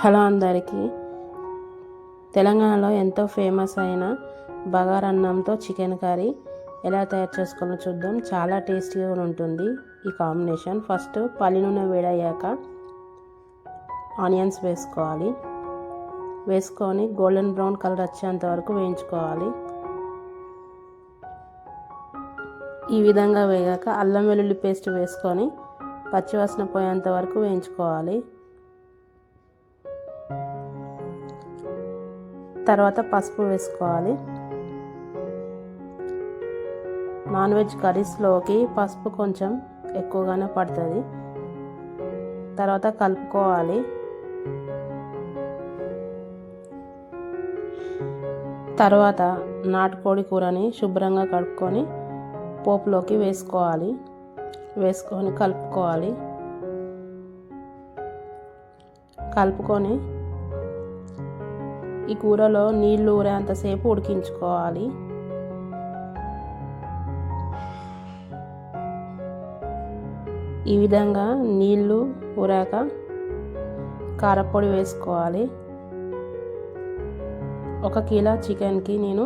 Hello అందరికీ. తెలంగాణలో ఎంతో ఫేమస్ అయిన బగారన్నంతో చికెన్ కర్రీ ఎలా తయారు చేసుకోవాలో చూద్దాం. చాలా టేస్టీగా ఉంటుంది ఈ కాంబినేషన్. ఫస్ట్ పల్లి నూనె వేడయ్యాక ఆనియన్స్ వేసుకొని గోల్డెన్ బ్రౌన్ కలర్ వచ్చేంత వరకు వేయించుకోవాలి. ఈ విధంగా వేగాక అల్లం వెల్లుల్లి పేస్ట్ వేసుకొని పచ్చివాసన పోయేంత వరకు వేయించుకోవాలి. తర్వాత పసుపు వేసుకోవాలి. నాన్ వెజ్ కర్రీస్లోకి పసుపు కొంచెం ఎక్కువగానే పడుతుంది. తర్వాత కలుపుకోవాలి. తర్వాత నాటుకోడి కూరని శుభ్రంగా కడుక్కొని పోపులోకి వేసుకొని కలుపుకొని ఈ కూరలో నీళ్లు ఊరేంతసేపు ఉడికించుకోవాలి. ఈ విధంగా నీళ్లు ఊరాక కారపొడి వేసుకోవాలి. 1 కిలో చికెన్కి నేను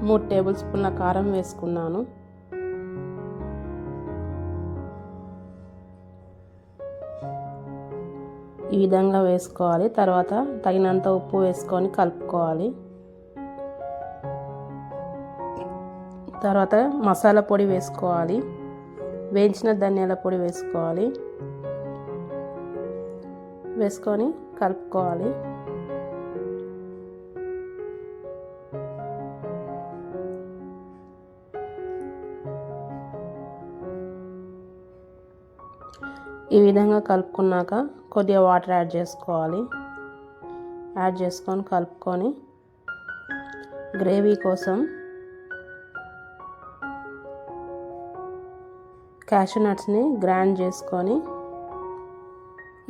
3 టేబుల్ స్పూన్ల కారం వేసుకున్నాను. ఈ విధంగా వేసుకోవాలి. తర్వాత తగినంత ఉప్పు వేసుకొని కలుపుకోవాలి. తర్వాత మసాలా పొడి వేసుకోవాలి. వేయించిన ధనియాల పొడి వేసుకొని కలుపుకోవాలి. ఈ విధంగా కలుపుకున్నాక కొద్దిగా వాటర్ యాడ్ చేసుకొని కలుపుకొని గ్రేవీ కోసం క్యాషూ నట్స్ని గ్రైండ్ చేసుకొని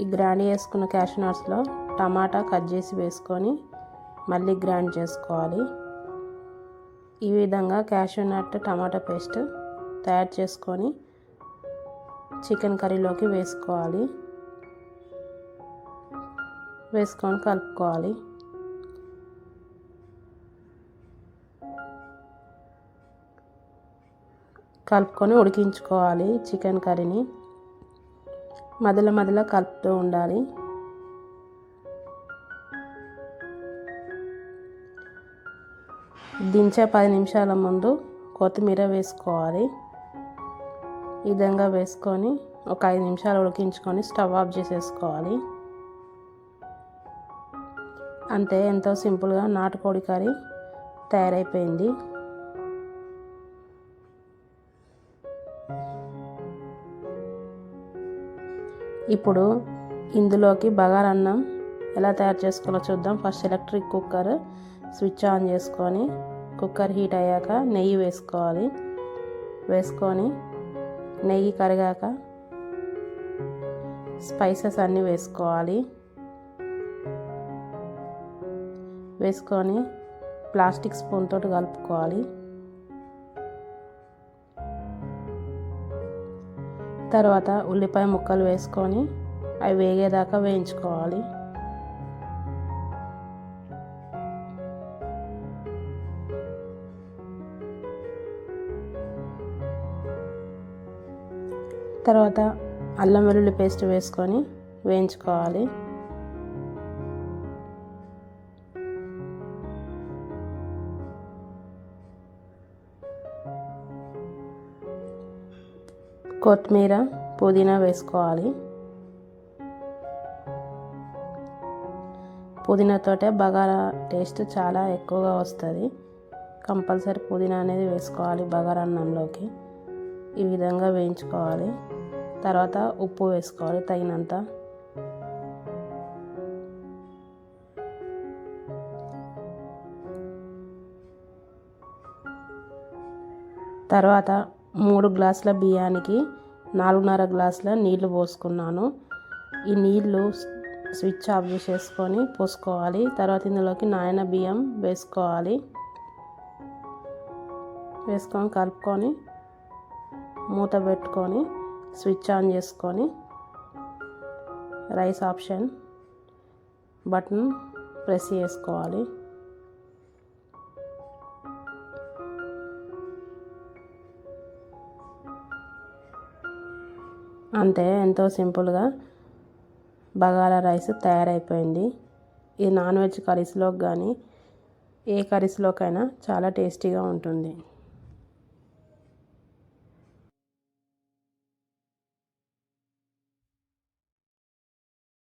ఈ గ్రైండ్ చేసుకున్న క్యాషూ నట్స్లో టమాటా కట్ చేసి వేసుకొని మళ్ళీ గ్రైండ్ చేసుకోవాలి. ఈ విధంగా క్యాషూ నట్ టమాటా పేస్ట్ తయారు చేసుకొని చికెన్ కర్రీలోకి వేసుకొని కలుపుకోవాలి. కలుపుకొని ఉడికించుకోవాలి. చికెన్ కర్రీని మధ్యలో కలుపుతూ ఉండాలి. దించే 10 నిమిషాల ముందు కొత్తిమీర వేసుకోవాలి. ఈ విధంగా వేసుకొని ఒక 5 నిమిషాలు ఉడికించుకొని స్టవ్ ఆఫ్ చేసేసుకోవాలి. అంతే, ఎంతో సింపుల్గా నాటుకోడి కర్రీ తయారైపోయింది. ఇప్పుడు ఇందులోకి బగారన్నం ఎలా తయారు చేసుకోవాలో చూద్దాం. First electric cooker switch on చేసుకొని కుక్కర్ హీట్ అయ్యాక నెయ్యి వేసుకొని నెయ్యి కరిగాక స్పైసెస్ అన్నీ వేసుకొని ప్లాస్టిక్ స్పూన్ తోటి కలుపుకోవాలి. తర్వాత ఉల్లిపాయ ముక్కలు వేసుకొని అవి వేగేదాకా వేయించుకోవాలి. తర్వాత అల్లం వెల్లుల్లి పేస్ట్ వేసుకొని వేయించుకోవాలి. కొత్తిమీర పుదీనా వేసుకోవాలి. పుదీనాతోటే బగారా టేస్ట్ చాలా ఎక్కువగా వస్తుంది. కంపల్సరీ పుదీనా అనేది వేసుకోవాలి బగారన్నంలోకి. ఈ విధంగా వేయించుకోవాలి. తర్వాత ఉప్పు వేసుకోవాలి తగినంత. తర్వాత 3 గ్లాసుల బియ్యానికి 4.5 గ్లాసుల నీళ్లు పోసుకున్నాను. ఈ నీళ్లు స్విచ్ ఆఫ్ చేసేసుకొని పోసుకోవాలి. తర్వాత ఇందులోకి నానిన బియ్యం వేసుకొని కలుపుకొని మూత పెట్టుకొని స్విచ్ ఆన్ చేసుకొని రైస్ ఆప్షన్ బటన్ ప్రెస్ చేసుకోవాలి. అంతే, ఎంతో సింపుల్గా బగారా రైస్ తయారైపోయింది. ఇది నాన్ వెజ్ కర్రీస్లోకి కానీ ఏ కర్రీస్లోకైనా చాలా టేస్టీగా ఉంటుంది.